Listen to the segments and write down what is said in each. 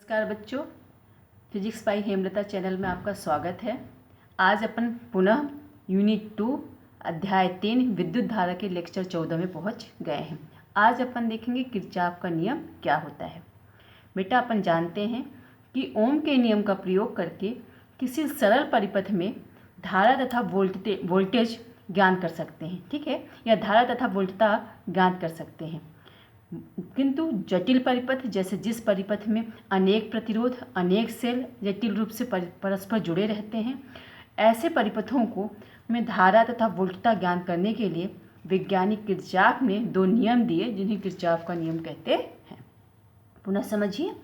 नमस्कार बच्चों, physics by Hemlata channel में आपका स्वागत है। आज अपन पुनः यूनिट 2 अध्याय 3 विद्युत धारा के लेक्चर 14 में पहुंच गए हैं। आज अपन देखेंगे किरचॉफ का नियम क्या होता है। बेटा, अपन जानते हैं कि ओम के नियम का प्रयोग करके किसी सरल परिपथ में धारा तथा वोल्टेज ज्ञात कर सकते हैं, ठीक है, या धारा तथा वोल्टता ज्ञात कर सकते हैं। किंतु जटिल परिपथ, जैसे जिस परिपथ में अनेक प्रतिरोध, अनेक सेल जटिल रूप से परस्पर जुड़े रहते हैं, ऐसे परिपथों को में धारा तथा वोल्टता ज्ञात करने के लिए वैज्ञानिक किरचॉफ ने दो नियम दिए, जिन्हें किरचॉफ का नियम कहते हैं। पुनः समझिए,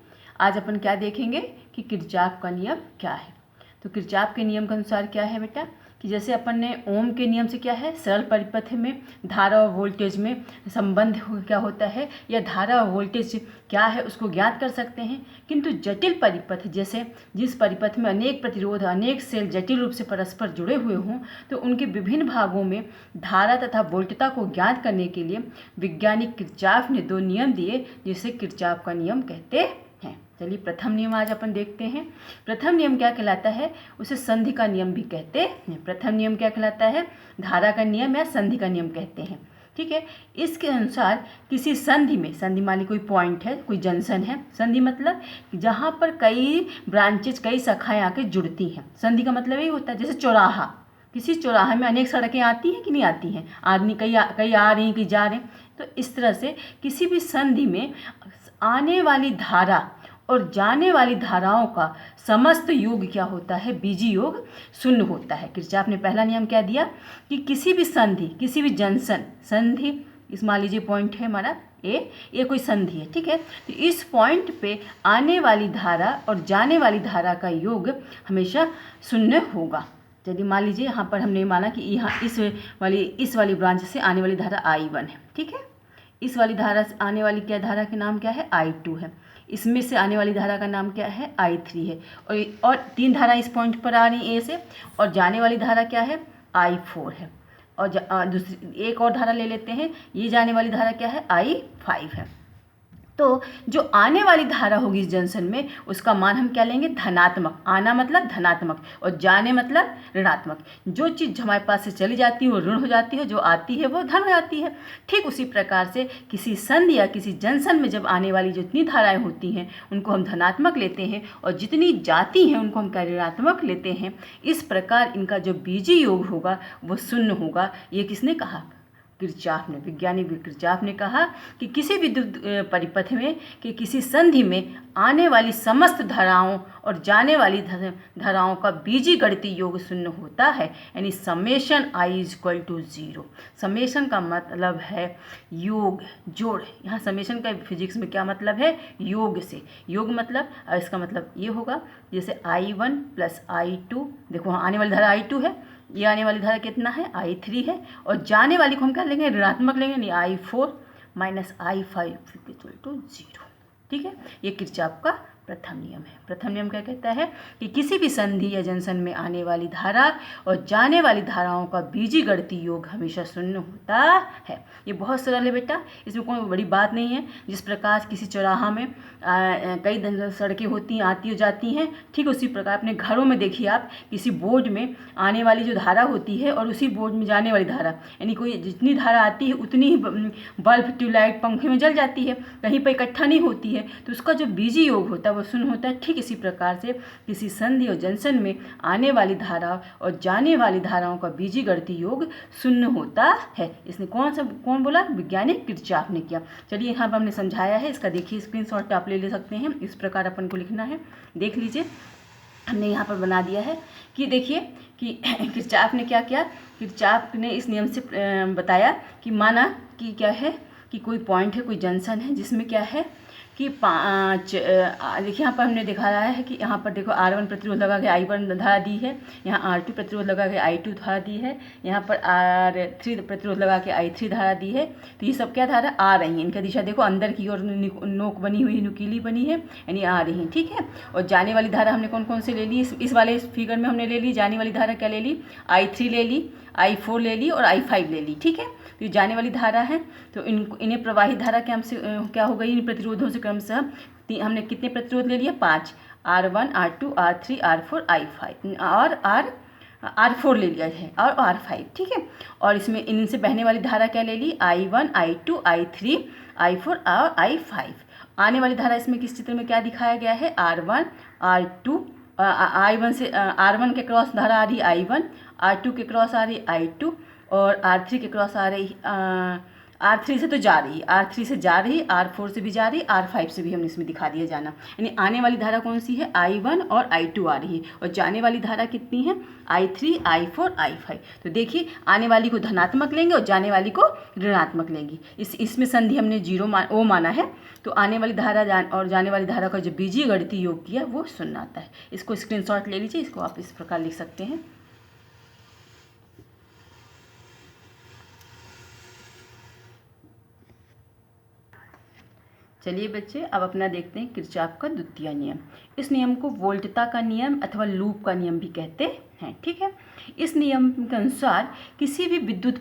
आज अपन क्या देखेंगे कि किरचॉफ का नियम क्या है। तो किरचॉफ के नियम के अनुसार क्या है बेटा, कि जैसे अपन ने ओम के नियम से क्या है, सरल परिपथ में धारा और वोल्टेज में संबंध क्या होता है, या धारा और वोल्टेज क्या है उसको ज्ञात कर सकते हैं। किंतु जटिल परिपथ, जैसे जिस परिपथ में अनेक प्रतिरोध, अनेक सेल जटिल रूप से परस्पर जुड़े हुए हों, तो उनके विभिन्न भागों में धारा तथा वोल्टता को ज्ञात करने के लिए वैज्ञानिक किरचॉफ ने दो नियम दिए, जिसे किरचॉफ का नियम कहते हैं। चलिए, प्रथम नियम आज अपन देखते हैं। प्रथम नियम क्या कहलाता है, उसे संधि का नियम भी कहते हैं। प्रथम नियम क्या कहलाता है, धारा का नियम या संधि का नियम कहते हैं, ठीक है। इसके अनुसार किसी संधि में, संधि मान ली कोई पॉइंट है, कोई जंक्शन है। संधि मतलब जहाँ पर कई ब्रांचेज, कई शाखाएं आके जुड़ती हैं। संधि का मतलब यही होता है, जैसे चौराहा, किसी चौराहे में अनेक सड़कें आती हैं कि नहीं आती हैं, आदमी कई आ रही हैं, कई जा रहे हैं। तो इस तरह से किसी भी संधि में आने वाली धारा और जाने वाली धाराओं का समस्त योग क्या होता है, बीजी योग शून्य होता है। किरचॉफ ने पहला नियम क्या दिया कि किसी भी संधि, किसी भी जंक्शन, संधि इस मान लीजिए पॉइंट है हमारा ये कोई संधि है, ठीक है। तो इस पॉइंट पे आने वाली धारा और जाने वाली धारा का योग हमेशा शून्य होगा। यदि मान लीजिए यहाँ पर हमने माना कि यहाँ इस वाली ब्रांच से आने वाली धारा I1 है, ठीक है। इस वाली धारा से आने वाली क्या धारा का नाम क्या है, I2 है। इसमें से आने वाली धारा का नाम क्या है, I3 है। और तीन धारा इस पॉइंट पर आ रही A से, और जाने वाली धारा क्या है, I4 है। और दूसरी एक और धारा ले लेते हैं, ये जाने वाली धारा क्या है, I5 है। तो जो आने वाली धारा होगी इस जंक्शन में, उसका मान हम क्या लेंगे, धनात्मक। आना मतलब धनात्मक और जाने मतलब ऋणात्मक। जो चीज़ हमारे पास से चली जाती है वो ऋण हो जाती है, जो आती है वो धन हो जाती है। ठीक उसी प्रकार से किसी संधि या किसी जंक्शन में जब आने वाली जितनी धाराएं होती हैं उनको हम धनात्मक लेते हैं, और जितनी जाती हैं उनको हम क्या ऋणात्मक लेते हैं। इस प्रकार इनका जो बीजी योग होगा वो शून्य होगा। ये किसने कहा, किरचॉफ ने। वैज्ञानिक किरचॉफ ने कहा कि किसी विद्युत परिपथ में, कि किसी संधि में आने वाली समस्त धाराओं और जाने वाली धाराओं का बीजीगणितीय योग शून्य होता है, यानी समेशन I = 0। समेशन का मतलब है योग, जोड़। यहाँ समेशन का फिजिक्स में क्या मतलब है, योग से। योग मतलब इसका मतलब ये होगा, जैसे I1 + I2, देखो आने वाली धारा I2 है, ये आने वाली धारा कितना है, I3 है, और जाने वाली को हम क्या लेंगे, ऋणात्मक लेंगे, यानी I4 - I5 = 0, ठीक है। ये किरचॉफ का प्रथम नियम है। प्रथम नियम क्या कहता है कि किसी भी संधि या जंक्शन में आने वाली धारा और जाने वाली धाराओं का बीजीगणितीय योग हमेशा शून्य होता है। ये बहुत सरल है बेटा, इसमें कोई बड़ी बात नहीं है। जिस प्रकार किसी चौराहा में कई सड़कें होती हैं, आती हो जाती हैं, ठीक उसी प्रकार अपने घरों में देखिए आप, किसी बोर्ड में आने वाली जो धारा होती है और उसी बोर्ड में जाने वाली धारा, यानी कोई जितनी धारा आती है उतनी ही बल्ब, ट्यूबलाइट, पंखे में जल जाती है, कहीं पर इकट्ठा नहीं होती है। तो उसका जो बीजी योग होता है वो शून्य होता है। ठीक इसी प्रकार से किसी संधि और जंक्शन में आने वाली धारा और जाने वाली धाराओं का बीजीगणितीय योग शून्य होता है। इसने कौन बोला, वैज्ञानिक किरचॉफ ने किया। चलिए, यहाँ पर हमने समझाया है, इसका देखिए स्क्रीनशॉट आप ले सकते हैं। इस प्रकार अपन को लिखना है, देख लीजिए, हमने यहाँ पर बना दिया है कि देखिए कि किरचॉफ ने क्या किया। किरचॉफ ने इस नियम से बताया कि माना कि क्या है, कि कोई पॉइंट है, कोई जंक्शन है, जिसमें क्या है कि 5 देखिए यहाँ पर हमने दिखा रहा है कि यहाँ पर देखो R1 प्रतिरोध लगा के I1 धारा दी है, यहाँ R2 प्रतिरोध लगा के I2 धारा दी है, यहाँ पर R3 प्रतिरोध लगा के I3 धारा दी है। तो ये सब क्या धारा आ रही है, इनका दिशा देखो अंदर की ओर नोक बनी हुई, नुकीली बनी है, यानी आ रही है, ठीक है। और जाने वाली धारा हमने कौन कौन से ले ली, इस वाले फिगर में हमने ले ली। जाने वाली धारा क्या ले ली, I3 ले ली, I4 ले ली और I5 ले ली, ठीक है। तो ये जाने वाली धारा है, तो इन्हें प्रवाहित धारा के हमसे क्या हो गई, इन प्रतिरोधों से क्रमशः हमने कितने प्रतिरोध ले लिए? 5, R1, R2, R3, R4, I5 और R4 ले लिया है और R5, ठीक है। और इसमें इनसे बहने वाली धारा क्या ले ली? I1, I2, I3, I4 और I5। आने वाली धारा इसमें किस चित्र में क्या दिखाया गया है? R1, R2, I1 से R1 के क्रॉस धारा आ रही I1, R2 के क्रॉस आ रही I2 और R3 के क्रॉस आ रही R3 से तो जा रही है, R3 से जा रही, R4 से भी जा रही, R5 से भी हमने इसमें दिखा दिया जाना। यानी आने वाली धारा कौन सी है? I1 और I2 आ रही है और जाने वाली धारा कितनी है? I3, I4, I5। तो देखिए आने वाली को धनात्मक लेंगे और जाने वाली को ऋणात्मक लेंगे। इसमें संधि हमने O माना है, तो आने वाली धारा और जाने वाली धारा का जो बीजीय गणितीय योग किया वो 0 आता है। इसको स्क्रीनशॉट ले लीजिए, इसको आप इस प्रकार लिख सकते हैं। चलिए बच्चे, अब अपना देखते हैं किरचॉफ का द्वितीय नियम। इस नियम को वोल्टता का नियम अथवा लूप का नियम भी कहते हैं, ठीक है। इस नियम के अनुसार किसी भी विद्युत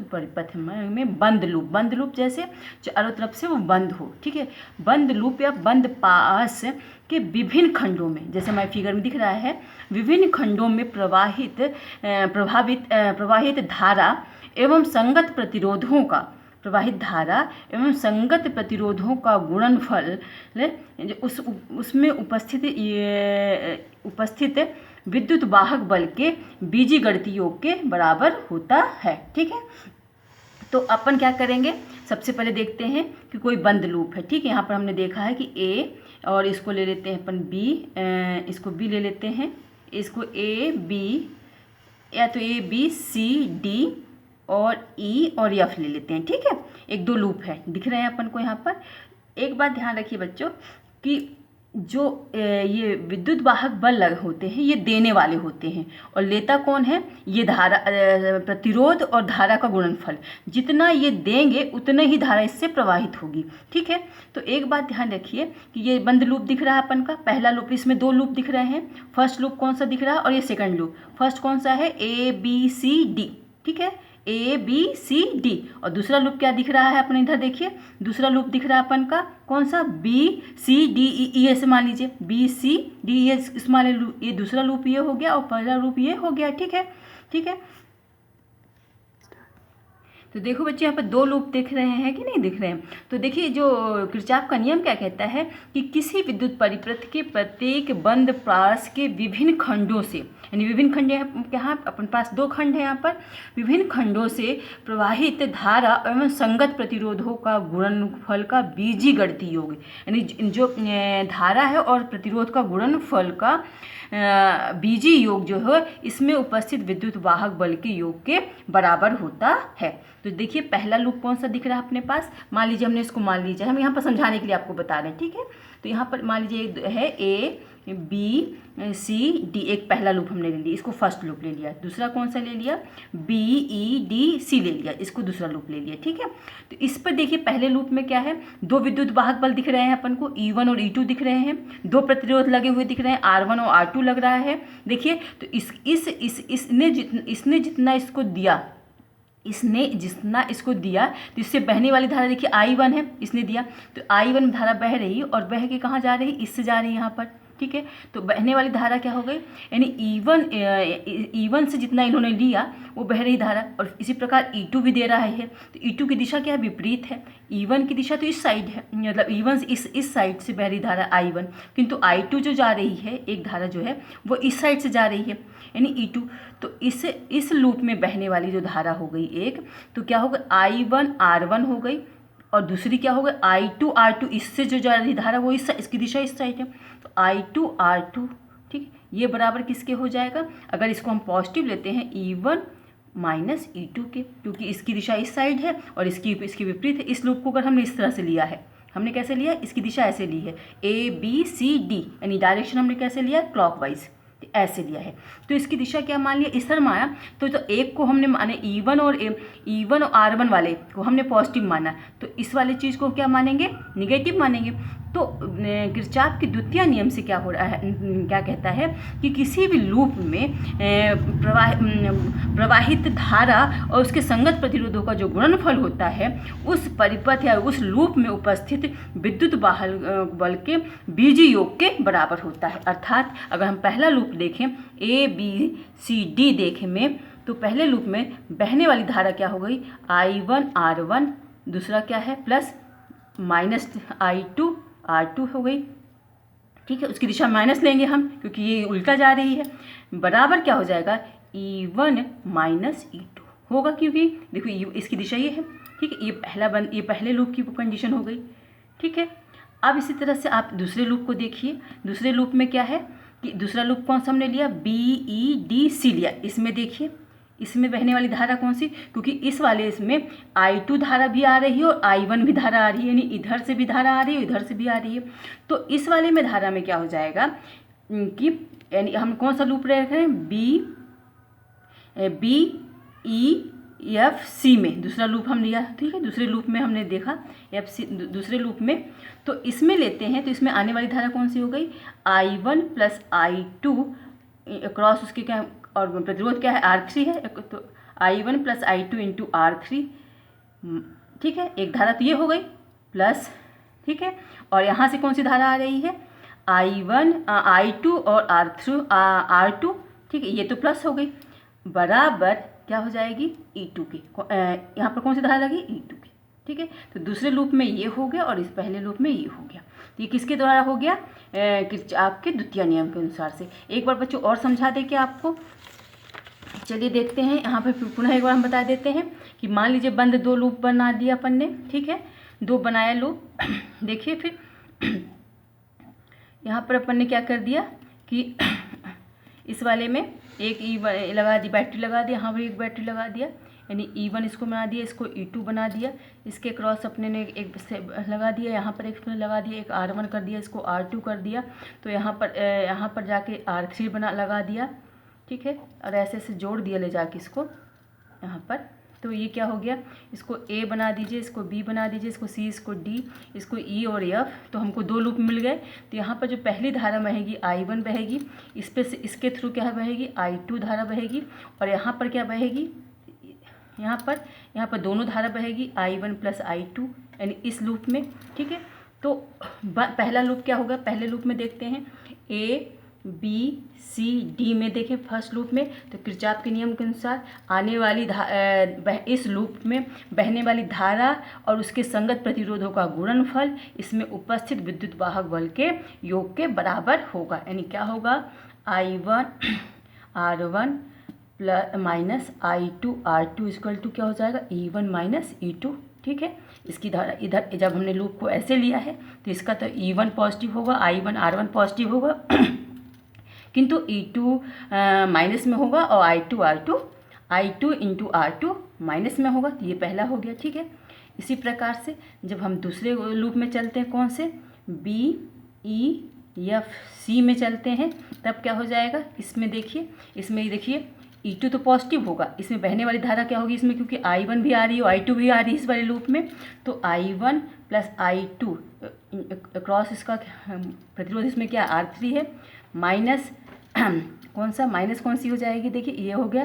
परिपथ में बंद लूप जैसे चारों तरफ से वो बंद हो, ठीक है। बंद लूप या बंद पास के विभिन्न खंडों में, जैसे हमारे फिगर में दिख रहा है, विभिन्न खंडों में प्रवाहित धारा एवं संगत प्रतिरोधों का गुणनफल उसमें उपस्थित विद्युत वाहक बल के बीजीगणितीय योग के बराबर होता है, ठीक है। तो अपन क्या करेंगे? सबसे पहले देखते हैं कि कोई बंद लूप है, ठीक है। यहाँ पर हमने देखा है कि A और इसको ले लेते हैं अपन B, इसको B ले लेते हैं, इसको A B या तो A B C D और E और F ले लेते हैं, ठीक है। 1-2 लूप है दिख रहे हैं अपन को यहाँ पर। एक बात ध्यान रखिए बच्चों कि जो ये विद्युत वाहक बल होते हैं ये देने वाले होते हैं और लेता कौन है? ये धारा, प्रतिरोध और धारा का गुणनफल। जितना ये देंगे उतना ही धारा इससे प्रवाहित होगी, ठीक है। तो एक बात ध्यान रखिए कि ये बंद लूप दिख रहा है अपन का, पहला लूप, इसमें 2 लूप दिख रहे हैं। फर्स्ट लूप कौन सा दिख रहा है और ये सेकंड लूप। फर्स्ट कौन सा है? ABCD, ठीक है, ABCD। और दूसरा लूप क्या दिख रहा है? अपने इधर देखिए, दूसरा लूप दिख रहा है अपन का कौन सा? BCDE ऐसे मान लीजिए, BCDE इस मान लीजिए, ये दूसरा लूप ये हो गया और पहला लूप ये हो गया, ठीक है, ठीक है। तो देखो बच्चे यहाँ पर 2 लूप दिख रहे हैं कि नहीं दिख रहे हैं? तो देखिए जो किरचॉफ का नियम क्या कहता है कि किसी विद्युत परिपथ के प्रत्येक बंद पास के विभिन्न खंडों से, यानी विभिन्न खंड यहाँ अपन पास 2 खंड है, यहाँ पर विभिन्न खंडों से प्रवाहित धारा एवं संगत प्रतिरोधों का गुणनफल का बीजीगणितीय योग, यानी जो धारा है और प्रतिरोध का गुणनफल का बीजीय योग जो है इसमें उपस्थित विद्युत वाहक बल के योग के बराबर होता है। तो देखिए पहला लूप कौन सा दिख रहा है अपने पास? मान लीजिए हमने इसको मान लीजिए, हम यहाँ पर समझाने के लिए आपको बता रहे हैं, ठीक है। तो यहाँ पर मान लीजिए है ABCD, एक पहला लूप हमने ले लिया, इसको फर्स्ट लूप ले लिया। दूसरा कौन सा ले लिया? BEDC ले लिया, इसको दूसरा लूप ले लिया, ठीक है। तो इस पर देखिए पहले लूप में क्या है? 2 विद्युत वाहक बल दिख रहे हैं अपन को, E1 और E2 दिख रहे हैं, 2 प्रतिरोध लगे हुए दिख रहे हैं, R1 और R2 लग रहा है, देखिए। तो इसने जितना इसको दिया, इसने जितना इसको दिया तो इससे बहने वाली धारा देखिए I1 है, इसने दिया तो I1 धारा बह रही और बह के कहाँ जा रही? इससे जा रही है यहाँ पर, ठीक है। तो बहने वाली धारा क्या हो गई? यानी E1 से जितना इन्होंने लिया वो बह रही धारा, और इसी प्रकार E2 भी दे रहा है। तो E2 की दिशा क्या है? विपरीत है। E1 की दिशा तो इस साइड है, मतलब E1 इस साइड से बह रही धारा I1, किंतु I2 जो जा रही है, एक धारा जो है वो इस साइड से जा रही है, यानी E2। तो इस लूप में बहने वाली जो धारा हो गई एक, तो क्या हो गई? I1 R1 हो गई और दूसरी क्या हो गई? I2 R2, इससे जो जा रही धारा वो इसकी दिशा इस साइड है, तो I2 R2, ठीक। ये बराबर किसके हो जाएगा? अगर इसको हम पॉजिटिव लेते हैं E1 माइनस E2 के, क्योंकि इसकी दिशा इस साइड है और इसकी विपरीत है। इस लूप को अगर हमने इस तरह से लिया है, हमने कैसे लिया? इसकी दिशा ऐसे ली है, ABCD, यानी डायरेक्शन हमने कैसे लिया? क्लॉकवाइज, ऐसे लिया है। तो इसकी दिशा क्या मान लिया? इस तरह माना। तो एक को हमने माने E1 और R1 वाले को हमने पॉजिटिव माना, तो इस वाले चीज़ को क्या मानेंगे? निगेटिव मानेंगे। तो किरचॉफ के द्वितीय नियम से क्या हो रहा है, क्या कहता है कि किसी भी लूप में प्रवाहित धारा और उसके संगत प्रतिरोधों का जो गुणनफल होता है उस परिपथ या उस लूप में उपस्थित विद्युत वाहक बल के बीजीय योग के बराबर होता है। अर्थात अगर हम पहला लूप देखें ABCD देखें में, तो पहले लूप में बहने वाली धारा क्या हो गई I1 R1, दूसरा क्या है प्लस माइनस I2 R2 हो गई, ठीक है। उसकी दिशा माइनस लेंगे हम क्योंकि ये उल्टा जा रही है, बराबर क्या हो जाएगा E1 माइनस E2 होगा, क्योंकि देखो इसकी दिशा ये है, ठीक है। ये पहले लूप की कंडीशन हो गई, ठीक है। अब इसी तरह से आप दूसरे लूप को देखिए। दूसरे लूप में क्या है कि दूसरा लूप कौन सा हमने लिया BEDC लिया। इसमें देखिए इसमें बहने वाली धारा कौन सी, क्योंकि इस वाले इसमें I2 धारा भी आ रही है और I1 भी धारा आ रही है, यानी इधर से भी धारा आ रही है इधर से भी आ रही है। तो इस वाले में धारा में क्या हो जाएगा कि यानी हम कौन सा लूप रख रहे हैं BEFC में दूसरा लूप हम लिया, ठीक है। दूसरे लूप में हमने देखा FC दूसरे लूप में, तो इसमें लेते हैं तो इसमें आने वाली धारा कौन सी हो गई I1 प्लस I2 क्रॉस उसके क्या और प्रतिरोध क्या है R3 है, तो I1 plus I2 into R3, ठीक है। एक धारा तो ये हो गई प्लस, ठीक है। और यहाँ से कौन सी धारा आ रही है I2 और R2, ठीक है। ये तो प्लस हो गई, बराबर क्या हो जाएगी E2 की, यहाँ पर कौन सी धारा लगी E2 की, ठीक है। तो दूसरे लूप में ये हो गया और इस पहले लूप में ये हो गया। तो ये किसके द्वारा हो गया किरचॉफ के द्वितीय नियम के अनुसार से। एक बार बच्चों और समझा दे क्या आपको, चलिए देखते हैं। यहाँ पर पुनः एक बार हम बता देते हैं कि मान लीजिए बंद दो लूप बना दिया अपन ने, ठीक है। दो बनाया लूप देखिए, फिर यहाँ पर अपन ने क्या कर दिया कि इस वाले में एक लगा दी, बैटरी लगा दिया, यहाँ पर एक बैटरी लगा दिया, यानी E1 इसको बना दिया, इसको E2 बना दिया, इसके क्रॉस अपने ने एक से लगा दिया, यहाँ पर एक लगा दिया, एक R1 कर दिया, इसको R2 कर दिया, तो यहाँ पर जाके R3 लगा दिया, ठीक है। और ऐसे ऐसे जोड़ दिया ले जाके इसको यहाँ पर, तो ये क्या हो गया, इसको A बना दीजिए, इसको B बना दीजिए, इसको C, इसको D, इसको E और F, तो हमको दो लूप मिल गए। तो यहाँ पर जो पहली धारा बहेगी I1 बहेगी, इस पे से इसके थ्रू क्या बहेगी I2 धारा बहेगी, और यहाँ पर क्या बहेगी यहाँ पर दोनों धारा बहेगी I1 प्लस I2, यानी इस लूप में, ठीक है। तो पहला लूप क्या होगा, पहले लूप में देखते हैं ABCD में देखें फर्स्ट लूप में, तो किरचॉफ के नियम के अनुसार आने वाली इस लूप में बहने वाली धारा और उसके संगत प्रतिरोधों का गुणनफल इसमें उपस्थित विद्युत वाहक बल के योग के बराबर होगा। यानी क्या होगा I1 R1 plus minus I2 R2 equal to क्या हो जाएगा E1 माइनस E2, ठीक है। इसकी धारा इधर जब हमने लूप को ऐसे लिया है तो इसका तो E1 पॉजिटिव होगा, I1 R1 पॉजिटिव होगा किंतु E2 माइनस में होगा और I2 इंटू R2 माइनस में होगा, तो ये पहला हो गया, ठीक है। इसी प्रकार से जब हम दूसरे लूप में चलते हैं, कौन से BEFC में चलते हैं, तब क्या हो जाएगा, इसमें देखिए E2 तो पॉजिटिव होगा, इसमें बहने वाली धारा क्या होगी इसमें, क्योंकि I1 भी आ रही है और I2 भी आ रही है इस वाले लूप में, तो I1 प्लस I2 क्रॉस इसका प्रतिरोध इसमें क्या R3 है, माइनस कौन सी हो जाएगी, देखिए ये हो गया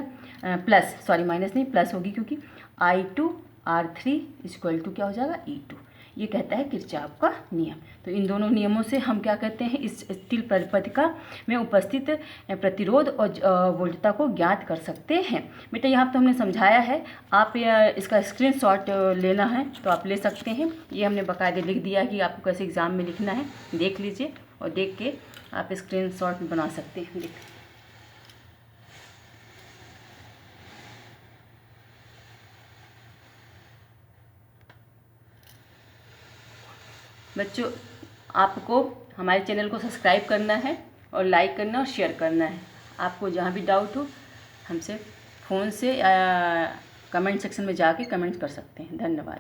प्लस, सॉरी माइनस नहीं प्लस होगी, क्योंकि I2 R3 इक्वल टू क्या हो जाएगा E2। ये कहता है किरचॉफ का नियम। तो इन दोनों नियमों से हम क्या कहते हैं, इस स्थिर परिपथिका में उपस्थित प्रतिरोध और वोल्टता को ज्ञात कर सकते हैं। बेटा यहाँ तो हमने समझाया है, आप इसका स्क्रीनशॉट लेना है तो आप ले सकते हैं। ये हमने बाकायदे लिख दिया है कि आपको कैसे एग्ज़ाम में लिखना है, देख लीजिए और देख के आप स्क्रीनशॉट बना सकते हैं। देख बच्चों, आपको हमारे चैनल को सब्सक्राइब करना है और लाइक करना और शेयर करना है। आपको जहाँ भी डाउट हो हमसे फ़ोन से कमेंट सेक्शन में जाके कमेंट कर सकते हैं। धन्यवाद।